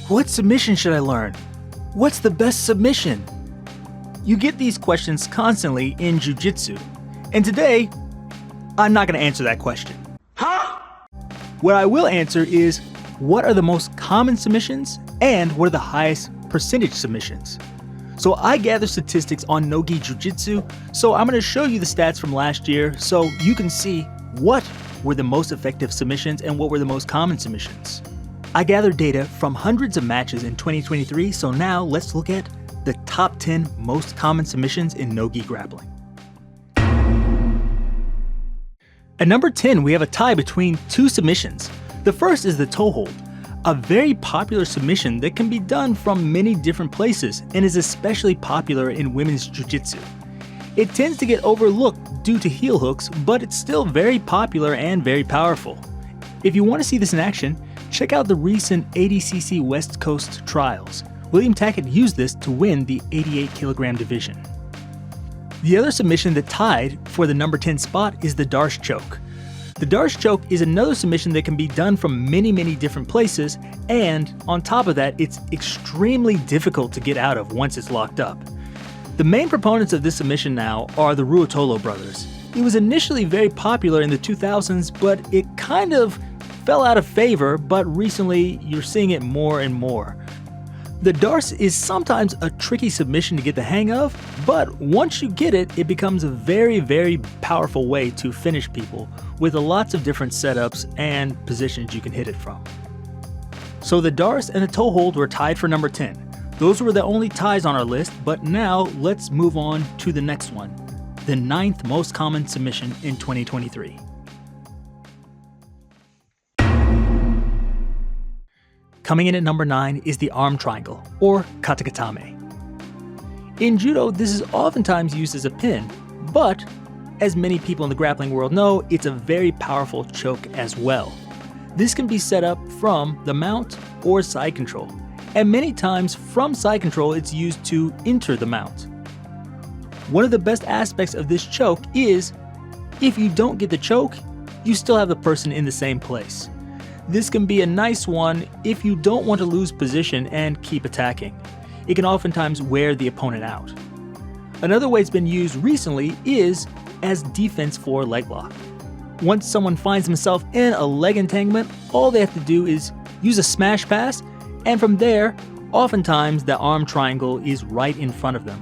What submission should I learn? What's the best submission? You get these questions constantly in jiu-jitsu, and today, I'm not going to answer that question. Huh? What I will answer is, what are the most common submissions, and what are the highest percentage submissions? So I gather statistics on Nogi Jiu-Jitsu, so I'm going to show you the stats from last year so you can see what were the most effective submissions and what were the most common submissions. I gathered data from hundreds of matches in 2023, so now let's look at the top 10 most common submissions in Nogi Grappling. At number 10, we have a tie between two submissions. The first is the toe hold, a very popular submission that can be done from many different places and is especially popular in women's jiu-jitsu. It tends to get overlooked due to heel hooks, but it's still very popular and very powerful. If you want to see this in action, check out the recent 80cc West Coast trials. William Tackett used this to win the 88 kilogram division. The other submission that tied for the number 10 spot is the Darce choke. The Darce choke is another submission that can be done from many different places, and on top of that, it's extremely difficult to get out of once it's locked up. The main proponents of this submission now are the Ruotolo brothers. It was initially very popular in the 2000s, but it kind of fell out of favor, but recently you're seeing it more and more. The Darce is sometimes a tricky submission to get the hang of, but once you get it, it becomes a very powerful way to finish people with lots of different setups and positions you can hit it from. So the Darce and the toe hold were tied for number 10. Those were the only ties on our list, but now let's move on to the next one, the 9th most common submission in 2023. Coming in at number 9 is the arm triangle, or katakatame. In judo, this is oftentimes used as a pin, but as many people in the grappling world know, it's a very powerful choke as well. This can be set up from the mount or side control, and many times from side control it's used to enter the mount. One of the best aspects of this choke is, if you don't get the choke, you still have the person in the same place. This can be a nice one if you don't want to lose position and keep attacking. It can oftentimes wear the opponent out. Another way it's been used recently is as defense for leg lock. Once someone finds himself in a leg entanglement, all they have to do is use a smash pass, and from there, oftentimes the arm triangle is right in front of them.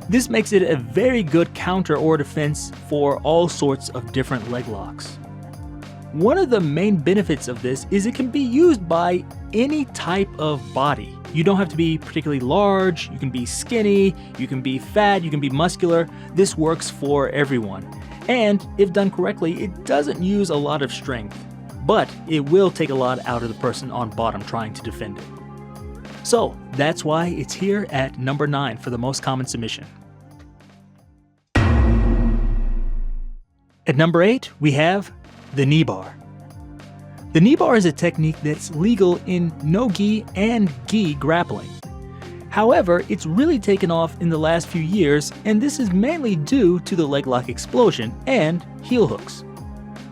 This makes it a very good counter or defense for all sorts of different leg locks. One of the main benefits of this is it can be used by any type of body. You don't have to be particularly large, you can be skinny, you can be fat, you can be muscular. This works for everyone. And if done correctly, it doesn't use a lot of strength, but it will take a lot out of the person on bottom trying to defend it. So that's why it's here at number 9 for the most common submission. At number 8, we have the knee bar. The knee bar is a technique that's legal in no-gi and gi grappling. However, it's really taken off in the last few years, and this is mainly due to the leg lock explosion and heel hooks.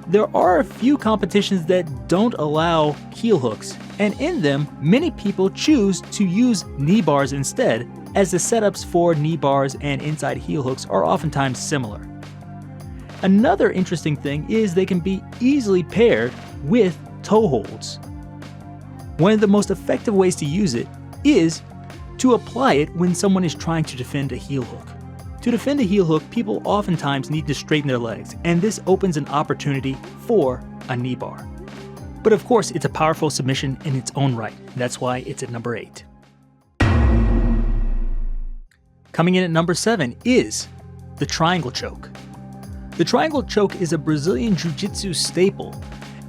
There are a few competitions that don't allow heel hooks, and in them, many people choose to use knee bars instead, as the setups for knee bars and inside heel hooks are oftentimes similar. Another interesting thing is they can be easily paired with toe holds. One of the most effective ways to use it is to apply it when someone is trying to defend a heel hook. To defend a heel hook, people oftentimes need to straighten their legs, and this opens an opportunity for a knee bar. But of course, it's a powerful submission in its own right. That's why it's at number 8. Coming in at number 7 is the triangle choke. The triangle choke is a Brazilian jiu-jitsu staple,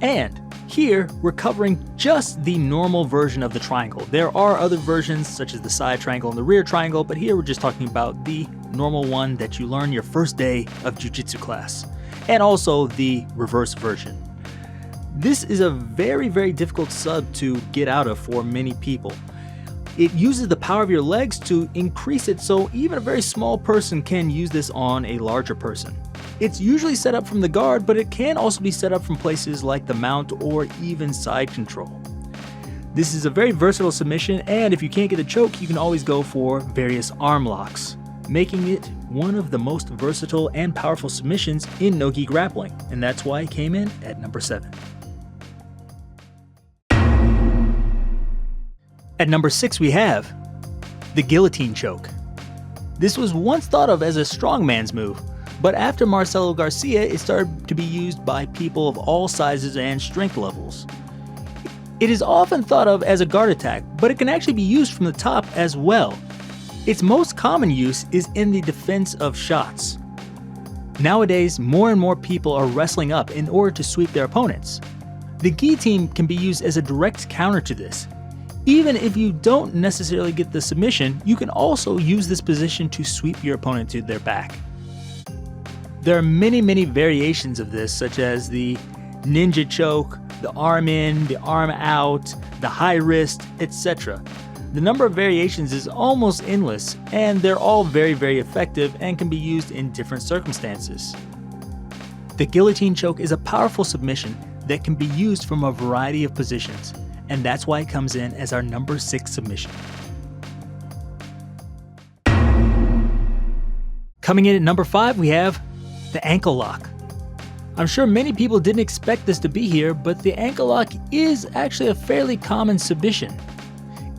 and here we're covering just the normal version of the triangle. There are other versions such as the side triangle and the rear triangle, but here we're just talking about the normal one that you learn your first day of jiu-jitsu class, and also the reverse version. This is a very difficult sub to get out of for many people. It uses the power of your legs to increase it, so even a very small person can use this on a larger person. It's usually set up from the guard, but it can also be set up from places like the mount or even side control. This is a very versatile submission, and if you can't get a choke, you can always go for various arm locks, making it one of the most versatile and powerful submissions in Nogi Grappling, and that's why it came in at number 7. At number 6 we have the guillotine choke. This was once thought of as a strongman's move, but after Marcelo Garcia, it started to be used by people of all sizes and strength levels. It is often thought of as a guard attack, but it can actually be used from the top as well. Its most common use is in the defense of shots. Nowadays, more and more people are wrestling up in order to sweep their opponents. The guillotine can be used as a direct counter to this. Even if you don't necessarily get the submission, you can also use this position to sweep your opponent to their back. There are many variations of this, such as the ninja choke, the arm in, the arm out, the high wrist, etc. The number of variations is almost endless, and they're all very effective and can be used in different circumstances. The guillotine choke is a powerful submission that can be used from a variety of positions, and that's why it comes in as our number 6 submission. Coming in at number 5, we have the ankle lock. I'm sure many people didn't expect this to be here, but the ankle lock is actually a fairly common submission.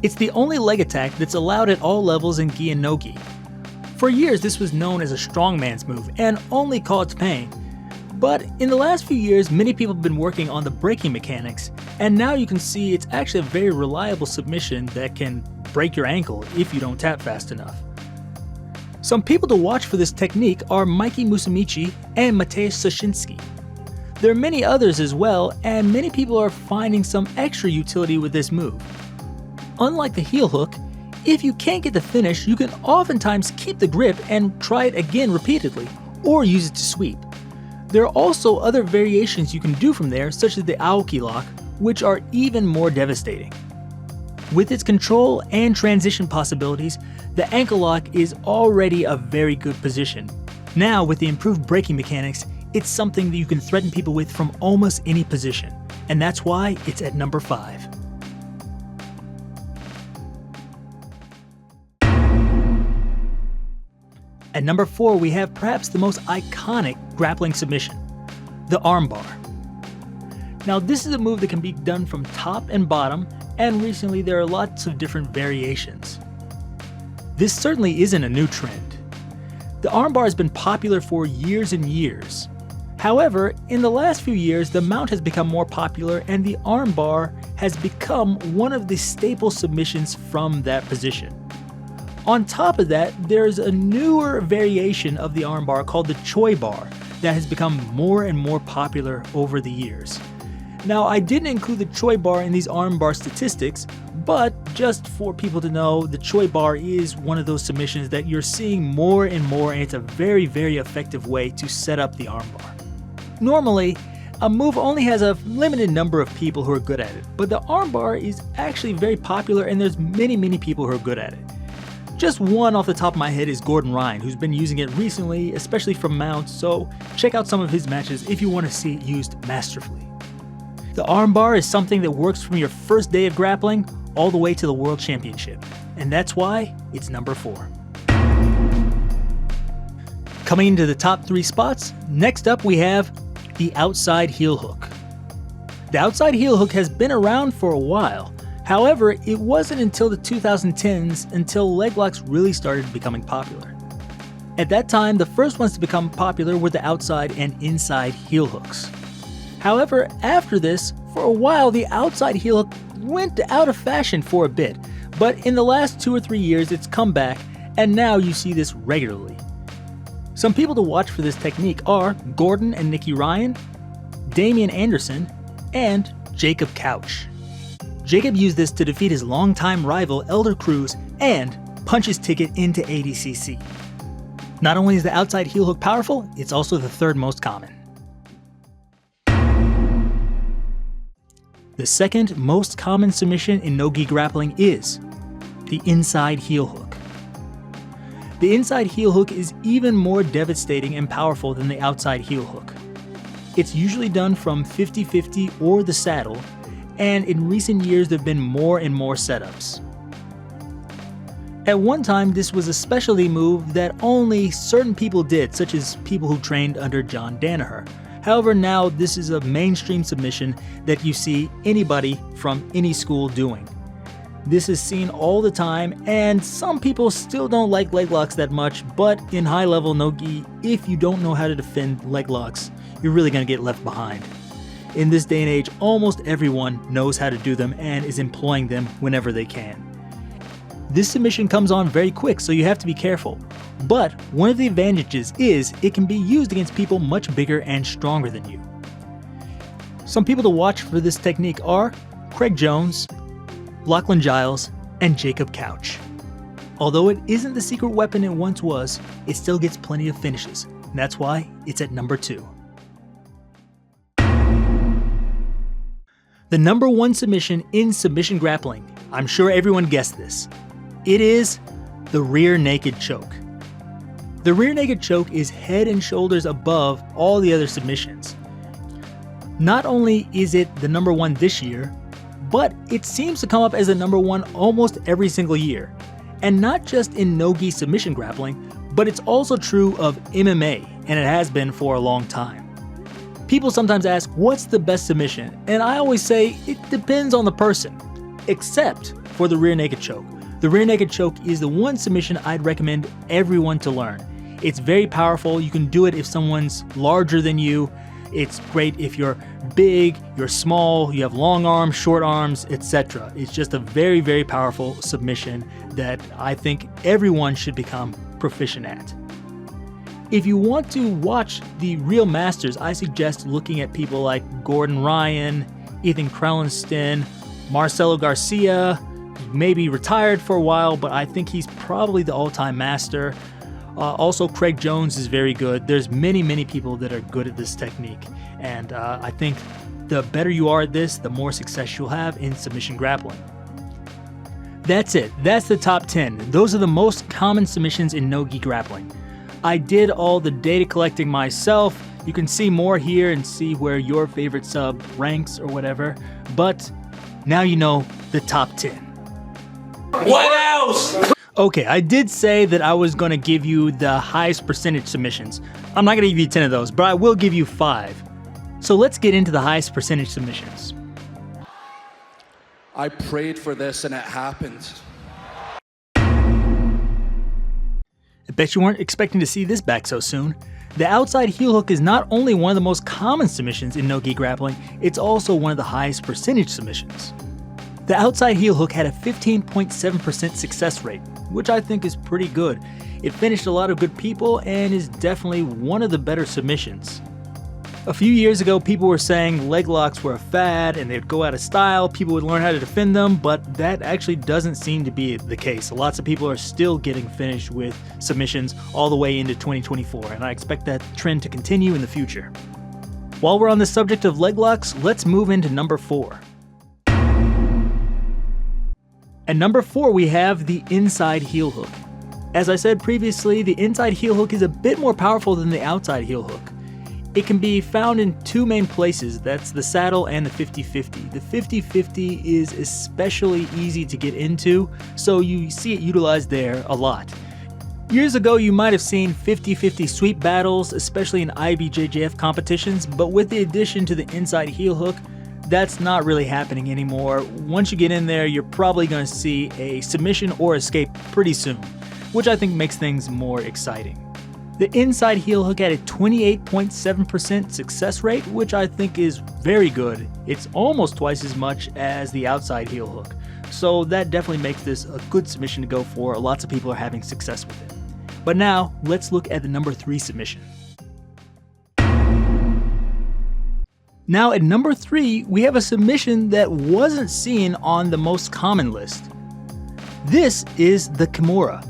It's the only leg attack that's allowed at all levels in gi and no-gi. For years, this was known as a strongman's move and only caused pain. But in the last few years, many people have been working on the breaking mechanics, and now you can see it's actually a very reliable submission that can break your ankle if you don't tap fast enough. Some people to watch for this technique are Mikey Musumeci and Mateusz Soszyński. There are many others as well, and many people are finding some extra utility with this move. Unlike the heel hook, if you can't get the finish, you can oftentimes keep the grip and try it again repeatedly, or use it to sweep. There are also other variations you can do from there, such as the Aoki lock, which are even more devastating. With its control and transition possibilities, the ankle lock is already a very good position. Now, with the improved breaking mechanics, it's something that you can threaten people with from almost any position, and that's why it's at number 5. At number 4, we have perhaps the most iconic grappling submission, the armbar. Now, this is a move that can be done from top and bottom, and recently there are lots of different variations. This certainly isn't a new trend. The armbar has been popular for years and years. However, in the last few years, the mount has become more popular and the armbar has become one of the staple submissions from that position. On top of that, there's a newer variation of the armbar called the choi bar that has become more and more popular over the years. Now, I didn't include the choi bar in these armbar statistics, but just for people to know, the choi bar is one of those submissions that you're seeing more and more, and it's a very effective way to set up the armbar. Normally, a move only has a limited number of people who are good at it, but the armbar is actually very popular and there's many people who are good at it. Just one off the top of my head is Gordon Ryan, who's been using it recently, especially from mounts, so check out some of his matches if you want to see it used masterfully. The armbar is something that works from your first day of grappling all the way to the World Championship, and that's why it's number 4. Coming into the top 3 spots, next up we have the outside heel hook. The outside heel hook has been around for a while. However, it wasn't until the 2010s until leg locks really started becoming popular. At that time, the first ones to become popular were the outside and inside heel hooks. However, after this, for a while the outside heel hook went out of fashion for a bit, but in the last 2 or 3 years it's come back, and now you see this regularly. Some people to watch for this technique are Gordon and Nicky Ryan, Damian Anderson, and Jacob Couch. Jacob used this to defeat his longtime rival Elder Cruz and punch his ticket into ADCC. Not only is the outside heel hook powerful, it's also the 3rd most common. The 2nd most common submission in no-gi grappling is the inside heel hook. The inside heel hook is even more devastating and powerful than the outside heel hook. It's usually done from 50-50 or the saddle, and in recent years there have been more and more setups. At one time, this was a specialty move that only certain people did, such as people who trained under John Danaher. However, now this is a mainstream submission that you see anybody from any school doing. This is seen all the time, and some people still don't like leg locks that much, but in high level no-gi, if you don't know how to defend leg locks, you're really going to get left behind. In this day and age, almost everyone knows how to do them and is employing them whenever they can. This submission comes on very quick, so you have to be careful. But one of the advantages is it can be used against people much bigger and stronger than you. Some people to watch for this technique are Craig Jones, Lachlan Giles, and Jacob Couch. Although it isn't the secret weapon it once was, it still gets plenty of finishes, and that's why it's at number 2. The number 1 submission in submission grappling, I'm sure everyone guessed this. It is the rear naked choke. The rear naked choke is head and shoulders above all the other submissions. Not only is it the number 1 this year, but it seems to come up as the number 1 almost every single year. And not just in no-gi submission grappling, but it's also true of MMA, and it has been for a long time. People sometimes ask, what's the best submission? And I always say, it depends on the person, except for the rear naked choke. The rear naked choke is the one submission I'd recommend everyone to learn. It's very powerful. You can do it if someone's larger than you. It's great if you're big, you're small, you have long arms, short arms, etc. It's just a very, very powerful submission that I think everyone should become proficient at. If you want to watch the real masters, I suggest looking at people like Gordon Ryan, Ethan Krellenston, Marcelo Garcia. Maybe retired for a while, but I think he's probably the all-time master. Also, Craig Jones is very good. There's many people that are good at this technique, and I think the better you are at this, the more success you'll have in submission grappling. That's it. That's the top 10. Those are the most common submissions in no-gi grappling. I did all the data collecting myself. You can see more here and see where your favorite sub ranks or whatever, but now you know the top 10. What else? Okay, I did say that I was going to give you the highest percentage submissions. I'm not going to give you 10 of those, but I will give you 5. So let's get into the highest percentage submissions. I prayed for this and it happened. I bet you weren't expecting to see this back so soon. The outside heel hook is not only one of the most common submissions in no-gi grappling, it's also one of the highest percentage submissions. The outside heel hook had a 15.7% success rate, which I think is pretty good. It finished a lot of good people and is definitely one of the better submissions. A few years ago, people were saying leg locks were a fad and they'd go out of style, people would learn how to defend them, but that actually doesn't seem to be the case. Lots of people are still getting finished with submissions all the way into 2024, and I expect that trend to continue in the future. While we're on the subject of leg locks, let's move into number 4. At number 4, we have the inside heel hook. As I said previously, the inside heel hook is a bit more powerful than the outside heel hook. It can be found in 2 main places, that's the saddle and the 50-50. The 50-50 is especially easy to get into, so you see it utilized there a lot. Years ago, you might have seen 50-50 sweep battles, especially in IBJJF competitions, but with the addition to the inside heel hook, that's not really happening anymore. Once you get in there, you're probably going to see a submission or escape pretty soon, which I think makes things more exciting. The inside heel hook had a 28.7% success rate, which I think is very good. It's almost twice as much as the outside heel hook. So that definitely makes this a good submission to go for. Lots of people are having success with it. But now, let's look at the number 3 submission. Now at number 3, we have a submission that wasn't seen on the most common list. This is the Kimura.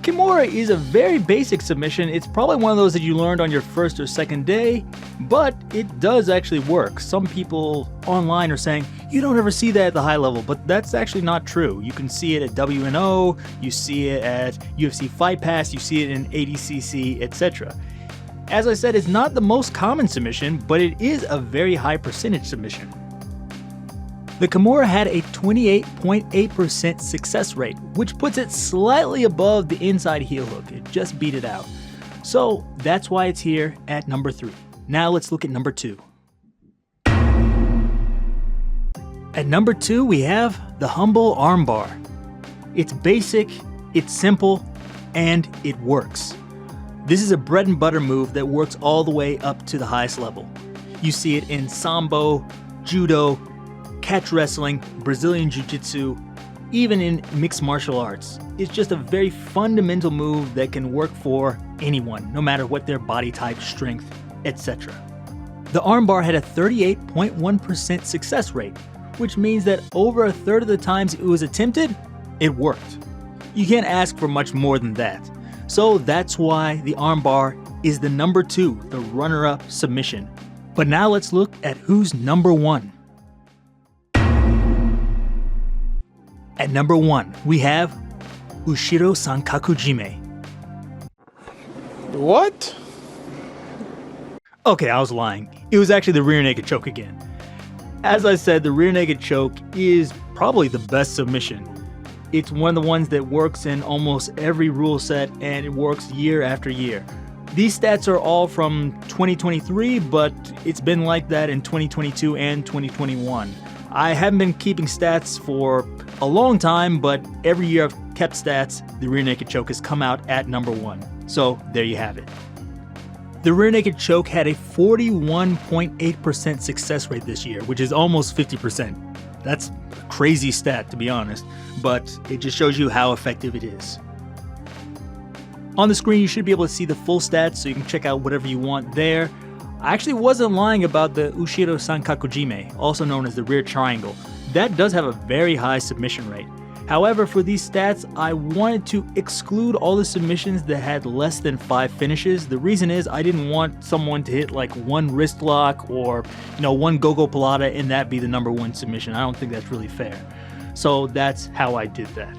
Kimura is a very basic submission. It's probably one of those that you learned on your first or second day, but it does actually work. Some people online are saying, you don't ever see that at the high level, but that's actually not true. You can see it at WNO, you see it at UFC Fight Pass, you see it in ADCC, etc. As I said, it's not the most common submission, but it is a very high percentage submission. The Kimura had a 28.8% success rate, which puts it slightly above the inside heel hook. It just beat it out. So that's why it's here at number 3. Now let's look at number 2. At number 2, we have the Humble Armbar. It's basic, it's simple, and it works. This is a bread and butter move that works all the way up to the highest level. You see it in Sambo, Judo, catch wrestling, Brazilian Jiu-Jitsu, even in mixed martial arts. It's just a very fundamental move that can work for anyone, no matter what their body type, strength, etc. The armbar had a 38.1% success rate, which means that over a third of the times it was attempted, it worked. You can't ask for much more than that. So that's why the armbar is the number 2, the runner-up submission. But now let's look at who's number 1. At number 1, we have Ushiro Sankakujime. What? Okay, I was lying. It was actually the rear naked choke again. As I said, the rear naked choke is probably the best submission. It's one of the ones that works in almost every rule set, and it works year after year. These stats are all from 2023, but it's been like that in 2022 and 2021. I haven't been keeping stats for a long time, but every year I've kept stats, the rear naked choke has come out at number 1. So there you have it. The rear naked choke had a 41.8% success rate this year, which is almost 50%. That's a crazy stat, to be honest, but it just shows you how effective it is. On the screen, you should be able to see the full stats, so you can check out whatever you want there. I actually wasn't lying about the Ushiro Sankakujime, also known as the rear triangle. That does have a very high submission rate. However, for these stats, I wanted to exclude all the submissions that had less than 5 finishes. The reason is I didn't want someone to hit like one wrist lock or, one go-go palata and that be the number 1 submission. I don't think that's really fair. So that's how I did that.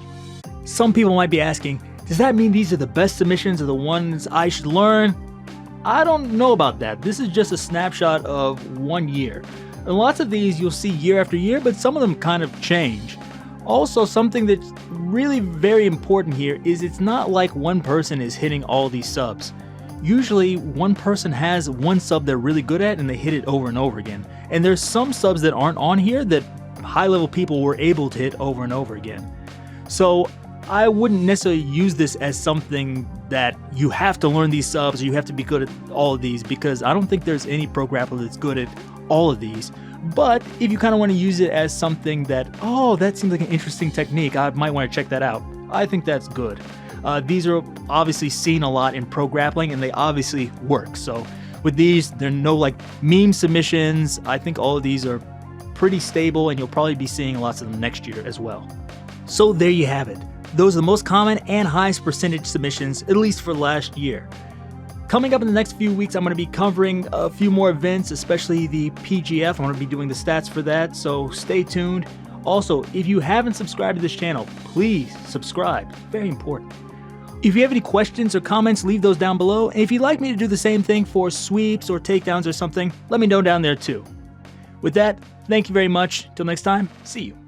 Some people might be asking, does that mean these are the best submissions or the ones I should learn? I don't know about that. This is just a snapshot of 1 year. And lots of these you'll see year after year, but some of them kind of change. Also, something that's really very important here is it's not like one person is hitting all these subs. Usually, one person has one sub they're really good at and they hit it over and over again. And there's some subs that aren't on here that high-level people were able to hit over and over again. So I wouldn't necessarily use this as something that you have to learn these subs or you have to be good at all of these, because I don't think there's any pro grappler that's good at all of these. But if you kind of want to use it as something that, that seems like an interesting technique, I might want to check that out. I think that's good. These are obviously seen a lot in pro grappling and they obviously work. So with these, there are no like meme submissions. I think all of these are pretty stable and you'll probably be seeing lots of them next year as well. So there you have it. Those are the most common and highest percentage submissions, at least for last year. Coming up in the next few weeks, I'm going to be covering a few more events, especially the PGF. I'm going to be doing the stats for that, so stay tuned. Also, if you haven't subscribed to this channel, please subscribe. Very important. If you have any questions or comments, leave those down below. And if you'd like me to do the same thing for sweeps or takedowns or something, let me know down there too. With that, thank you very much. Till next time, see you.